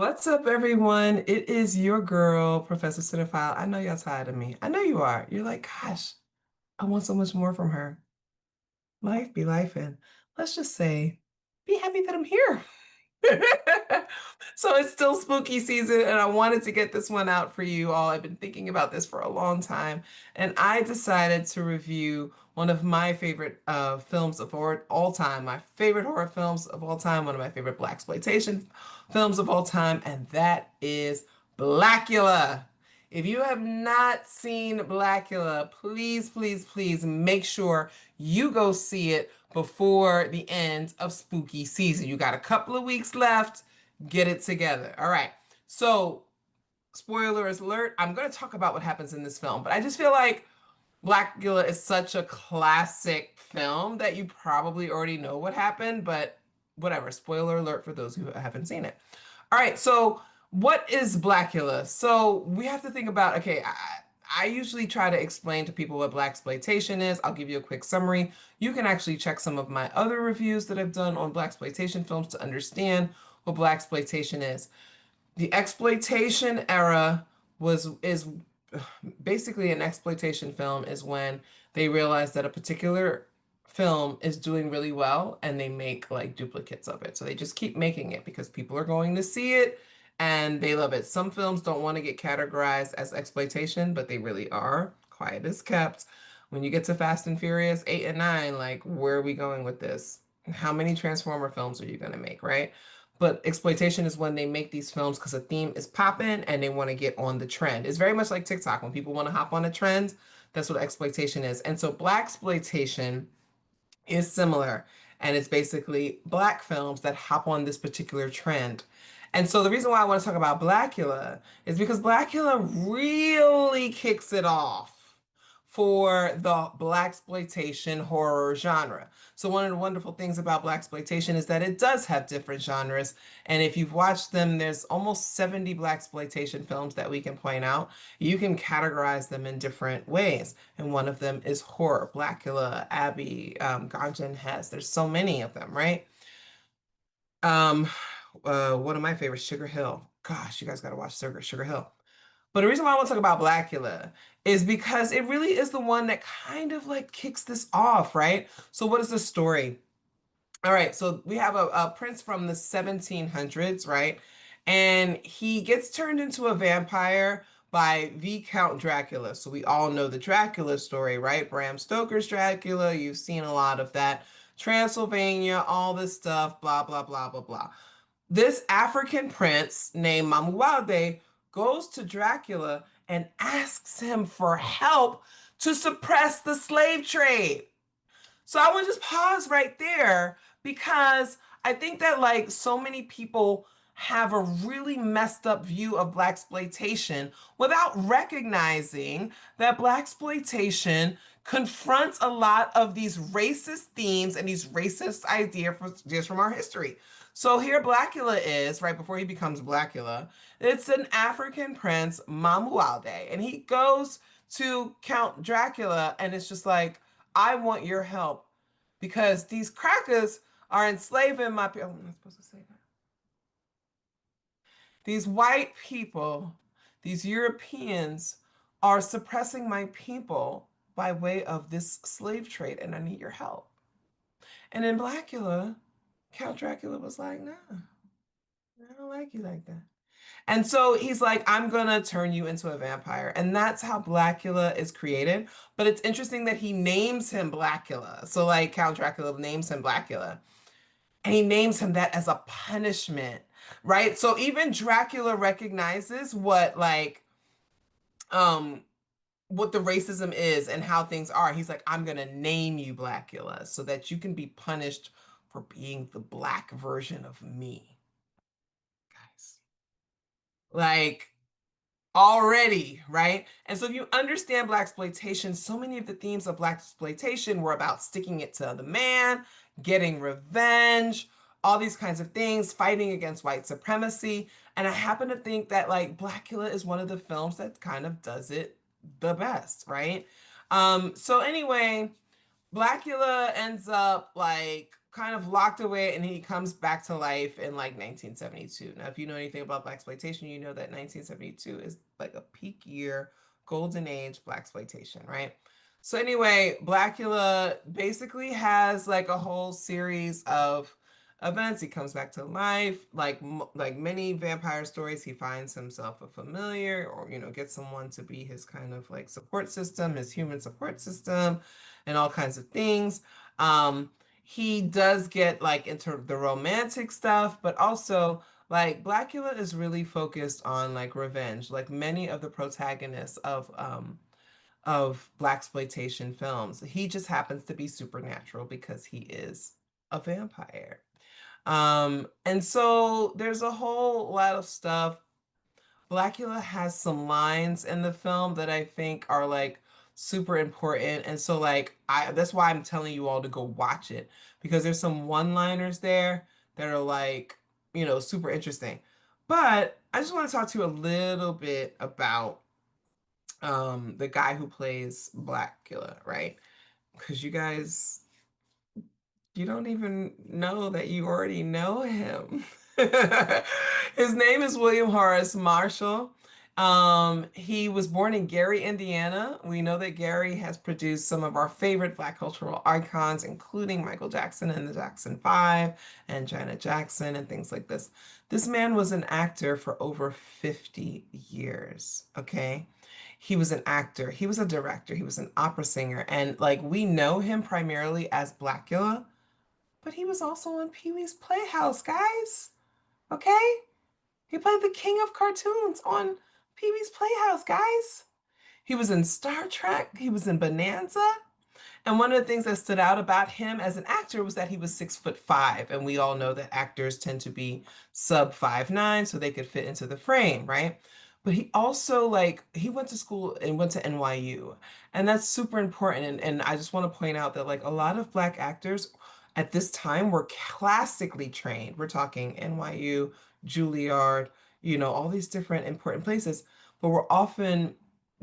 What's up, everyone? It is your girl, Professor Cinephile. I know y'all tired of me. I know you are. You're like, gosh, I want so much more from her. Life be life, and let's just say, be happy that I'm here. So it's still spooky season, and I wanted to get this one out for you all. I've been thinking about this for a long time, and I decided to review one of my favorite films of all time, my favorite horror films of all time, one of my favorite blaxploitation films of all time, and that is Blacula. If you have not seen Blacula, please, please, please make sure you go see it before the end of spooky season. You got a couple of weeks left. Get it together. All right. So, spoiler alert, I'm going to talk about what happens in this film, but I just feel like Blacula is such a classic film that you probably already know what happened, but whatever. Spoiler alert for those who haven't seen it. All right, so what is Blacula? So we have to think about, okay, I usually try to explain to people what blaxploitation is. I'll give you a quick summary. You can actually check some of my other reviews that I've done on blaxploitation films to understand what blaxploitation is. The exploitation era is basically an exploitation film is when they realize that a particular film is doing really well and they make like duplicates of it. So they just keep making it because people are going to see it and they love it. Some films don't want to get categorized as exploitation, but they really are. Quiet is kept. When you get to Fast and Furious 8 and 9, like where are we going with this? How many Transformer films are you going to make, right? But exploitation is when they make these films because a theme is popping and they want to get on the trend. It's very much like TikTok. When people want to hop on a trend, that's what exploitation is. And so blaxploitation is similar. And it's basically black films that hop on this particular trend. And so the reason why I want to talk about Blacula is because Blacula really kicks it off for the blaxploitation horror genre. So one of the wonderful things about blaxploitation is that it does have different genres. And if you've watched them, there's almost 70 blaxploitation films that we can point out. You can categorize them in different ways. And one of them is horror. Blacula, Abby, Ganja and Hess. There's so many of them, right? Um, one of my favorites, Sugar Hill. Gosh, you guys got to watch Sugar Hill. But the reason why I want to talk about Blacula is because it really is the one that kind of like kicks this off, right? So what is the story? All right, so we have a prince from the 1700s, right? And he gets turned into a vampire by Viscount Dracula. So we all know the Dracula story, right? Bram Stoker's Dracula. You've seen a lot of that. Transylvania, all this stuff, blah, blah, blah, blah, blah. This African prince named Mamuwalde goes to Dracula and asks him for help to suppress the slave trade. So I want to just pause right there because I think that like so many people have a really messed up view of blaxploitation without recognizing that blaxploitation confronts a lot of these racist themes and these racist ideas from our history. So here Blacula is, right before he becomes Blacula. It's an African prince, Mamuwalde, and he goes to Count Dracula and it's just like, I want your help because these crackers are enslaving my people. Oh, I'm not supposed to say that. These white people, these Europeans are suppressing my people by way of this slave trade, and I need your help. And in Blacula, Count Dracula was like, nah, I don't like you like that. And so he's like, I'm gonna turn you into a vampire. And that's how Blacula is created. But it's interesting that he names him Blacula. So like Count Dracula names him Blacula. And he names him that as a punishment, right? So even Dracula recognizes um what the racism is and how things are. He's like, I'm gonna name you Blacula so that you can be punished for being the black version of me, guys. Like already, right? And so if you understand blaxploitation, so many of the themes of blaxploitation were about sticking it to the man, getting revenge, all these kinds of things, fighting against white supremacy. And I happen to think that like Blacula is one of the films that kind of does it the best, right? So anyway, Blacula ends up like kind of locked away, and he comes back to life in like 1972. Now, if you know anything about blaxploitation, you know that 1972 is like a peak year, golden age blaxploitation, right? So anyway, Blacula basically has like a whole series of events. He comes back to life, like many vampire stories. He finds himself a familiar, or gets someone to be his kind of like support system, his human support system, and all kinds of things. Um, he does get like into the romantic stuff, but also like Blacula is really focused on like revenge. Like many of the protagonists of blaxploitation films, he just happens to be supernatural because he is a vampire. And so there's a whole lot of stuff. Blacula has some lines in the film that I think are like super important. And so like I that's why I'm telling you all to go watch it, because there's some one-liners there that are like, super interesting. But I just want to talk to you a little bit about the guy who plays Blacula, right? Because you guys, you don't even know that you already know him. His name is William Horace Marshall. He was born in Gary, Indiana. We know that Gary has produced some of our favorite Black cultural icons, including Michael Jackson and the Jackson Five and Janet Jackson and things like this. This man was an actor for over 50 years, okay? He was an actor, he was a director, he was an opera singer, and like we know him primarily as Blacula, but he was also on Pee-wee's Playhouse, guys. Okay? He played the king of cartoons on Pee-wee's Playhouse, guys. He was in Star Trek. He was in Bonanza. And one of the things that stood out about him as an actor was that he was 6'5", and we all know that actors tend to be sub 5'9", so they could fit into the frame, right? But he also like he went to school and went to NYU, and that's super important. And I just want to point out that like a lot of Black actors at this time were classically trained. We're talking NYU, Juilliard, all these different important places, but were often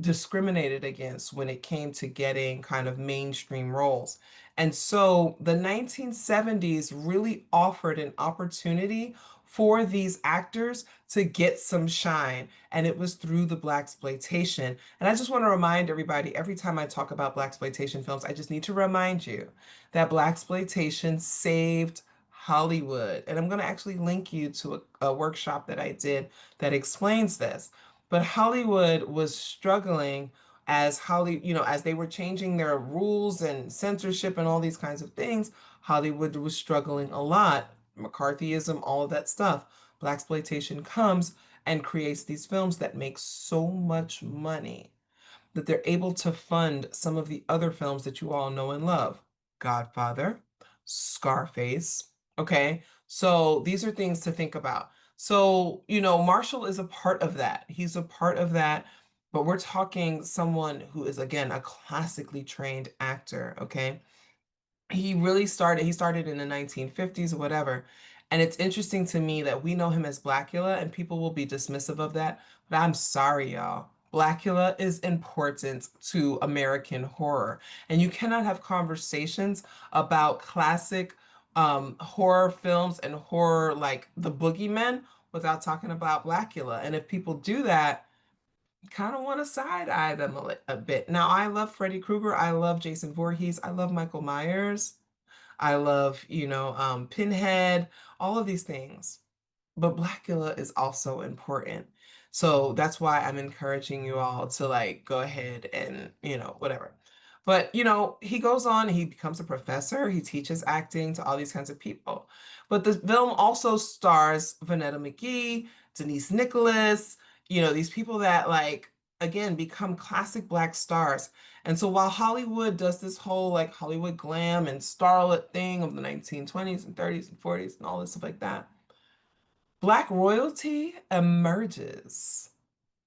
discriminated against when it came to getting kind of mainstream roles. And so the 1970s really offered an opportunity for these actors to get some shine, and it was through the blaxploitation. And I just want to remind everybody, every time I talk about blaxploitation films, I just need to remind you that blaxploitation saved Hollywood. And I'm going to actually link you to a workshop that I did that explains this. But Hollywood was struggling as they were changing their rules and censorship and all these kinds of things. Hollywood was struggling a lot. McCarthyism, all of that stuff. Blaxploitation comes and creates these films that make so much money that they're able to fund some of the other films that you all know and love. Godfather, Scarface. Okay. So these are things to think about. So, Marshall is a part of that. He's a part of that. But we're talking someone who is, again, a classically trained actor. Okay. He started in the 1950s or whatever. And it's interesting to me that we know him as Blacula, and people will be dismissive of that. But I'm sorry, y'all. Blacula is important to American horror. And you cannot have conversations about classic horror films and horror like The Boogeyman without talking about Blacula. And if people do that, you kind of want to side eye them a bit. Now, I love Freddy Krueger. I love Jason Voorhees. I love Michael Myers. I love, Pinhead, all of these things. But Blacula is also important. So that's why I'm encouraging you all to like go ahead and, whatever. But, he goes on, he becomes a professor, he teaches acting to all these kinds of people. But the film also stars Vanetta McGee, Denise Nicholas, these people that like, again, become classic Black stars. And so while Hollywood does this whole like Hollywood glam and starlet thing of the 1920s and 30s and 40s and all this stuff like that, Black royalty emerges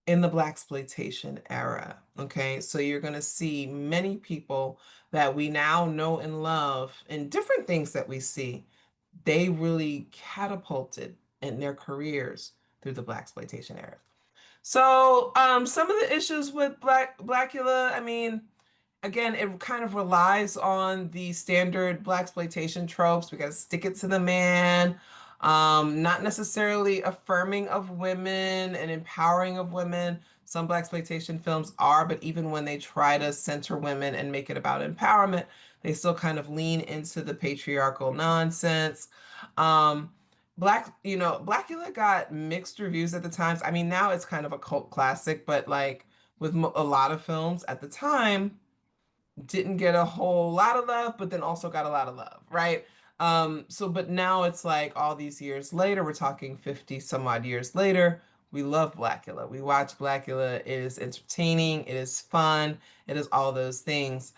in the blaxploitation era. Okay, so you're going to see many people that we now know and love and different things that we see. They really catapulted in their careers through the blaxploitation era. So, some of the issues with Blacula, I mean, again, it kind of relies on the standard blaxploitation tropes. We got to stick it to the man, not necessarily affirming of women and empowering of women. Some blaxploitation films are, but even when they try to center women and make it about empowerment, they still kind of lean into the patriarchal nonsense. Um, Blacula got mixed reviews at the times. I mean, now it's kind of a cult classic, but like with a lot of films at the time didn't get a whole lot of love, but then also got a lot of love, right? But now it's like all these years later, we're talking 50 some odd years later, we love Blacula. We watch Blacula. It is entertaining, it is fun, it is all those things.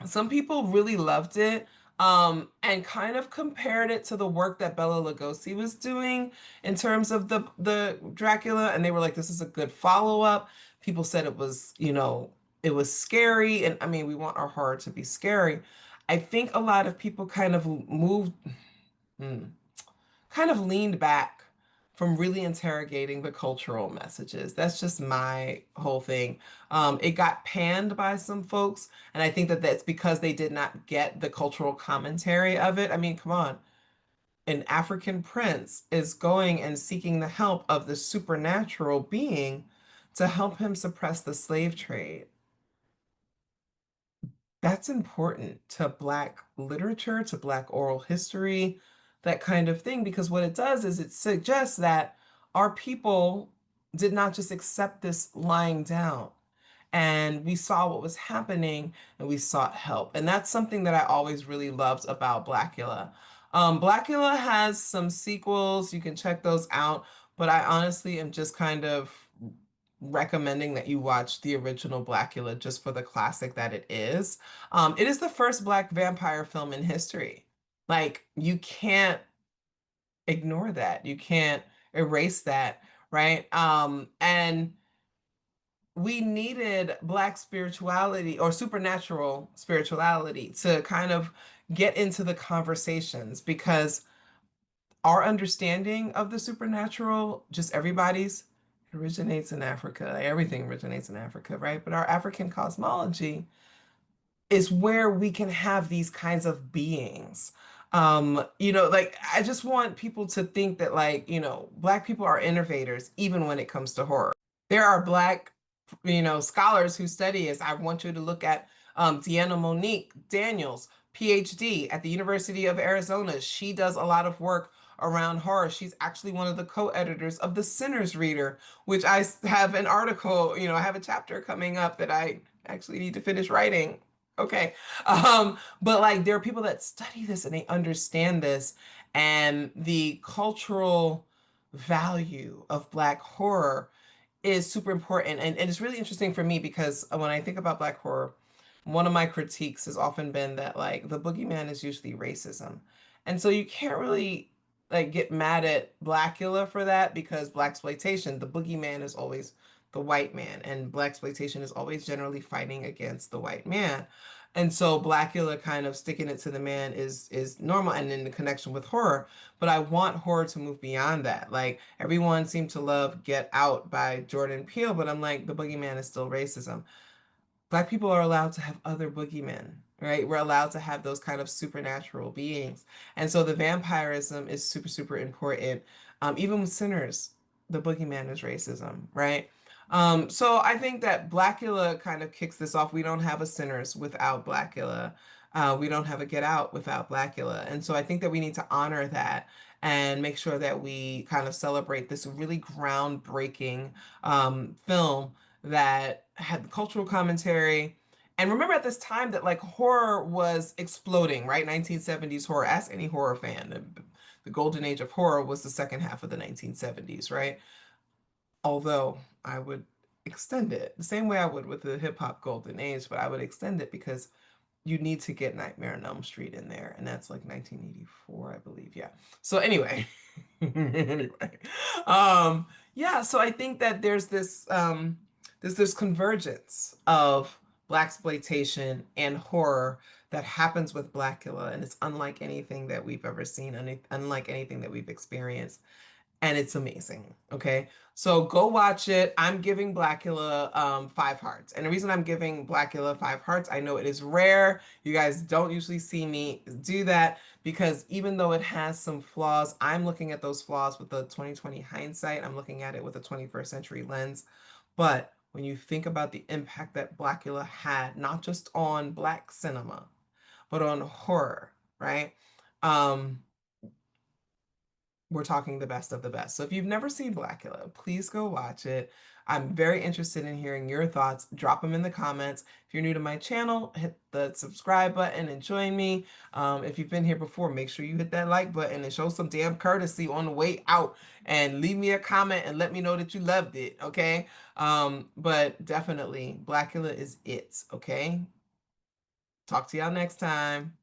Some people really loved it, and kind of compared it to the work that Bela Lugosi was doing in terms of the Dracula, and they were like, "This is a good follow-up." People said it was, it was scary, and I mean, we want our horror to be scary. I think a lot of people kind of moved. hmm, kind of leaned back from really interrogating the cultural messages. That's just my whole thing. It got panned by some folks, and I think that that's because they did not get the cultural commentary of it. I mean, come on. An African prince is going and seeking the help of the supernatural being to help him suppress the slave trade. That's important to Black literature, to Black oral history, that kind of thing, because what it does is it suggests that our people did not just accept this lying down. And we saw what was happening and we sought help. And that's something that I always really loved about Blacula. Blacula has some sequels. You can check those out. But I honestly am just kind of recommending that you watch the original Blacula just for the classic that it is. It is the first Black vampire film in history. Like, you can't ignore that. You can't erase that, right? And we needed Black spirituality or supernatural spirituality to kind of get into the conversations because our understanding of the supernatural, just everybody's, originates in Africa. Everything originates in Africa, right? But our African cosmology is where we can have these kinds of beings. Like I just want people to think that like, Black people are innovators even when it comes to horror. There are Black, scholars who study this. I want you to look at Deanna Monique Daniels, PhD at the University of Arizona. She does a lot of work around horror. She's actually one of the co-editors of The Sinner's Reader, which have an article, I have a chapter coming up that I actually need to finish writing. Okay. But like there are people that study this and they understand this and the cultural value of Black horror is super important. And it's really interesting for me because when I think about Black horror, one of my critiques has often been that like the boogeyman is usually racism. And so you can't really like get mad at Blacula for that because Blaxploitation, the boogeyman is always the white man, and Blaxploitation is always generally fighting against the white man. And so Blacula kind of sticking it to the man is normal and in the connection with horror. But I want horror to move beyond that. Like everyone seemed to love Get Out by Jordan Peele, but I'm like, the boogeyman is still racism. Black people are allowed to have other boogeymen, right? We're allowed to have those kind of supernatural beings. And so the vampirism is super, super important. Even with Sinners, the boogeyman is racism, right? So I think that Blacula kind of kicks this off. We don't have a Sinners without Blacula. We don't have a Get Out without Blacula. And so I think that we need to honor that and make sure that we kind of celebrate this really groundbreaking film that had cultural commentary. And remember at this time that like horror was exploding, right? 1970s horror. Ask any horror fan. The golden age of horror was the second half of the 1970s, right? Although I would extend it the same way I would with the hip hop golden age, but I would extend it because you need to get Nightmare on Elm Street in there, and that's like 1984, I believe. Yeah. So anyway, anyway, yeah. So I think that there's this convergence of blaxploitation and horror that happens with Blacula, and it's unlike anything that we've ever seen, and unlike anything that we've experienced. and it's amazing. Okay, so go watch it. I'm giving Blacula 5 hearts, and the reason I'm giving Blacula 5 hearts, I know it is rare. You guys don't usually see me do that because even though it has some flaws, I'm looking at those flaws with the 2020 hindsight. I'm looking at it with a 21st century lens. But when you think about the impact that Blacula had, not just on Black cinema, but on horror, right? Um, we're talking the best of the best. So if you've never seen Blacula, please go watch it. I'm very interested in hearing your thoughts. Drop them in the comments. If you're new to my channel, hit the subscribe button and join me. If you've been here before, make sure you hit that like button and show some damn courtesy on the way out and leave me a comment and let me know that you loved it, okay? But definitely, Blacula is it, okay? Talk to y'all next time.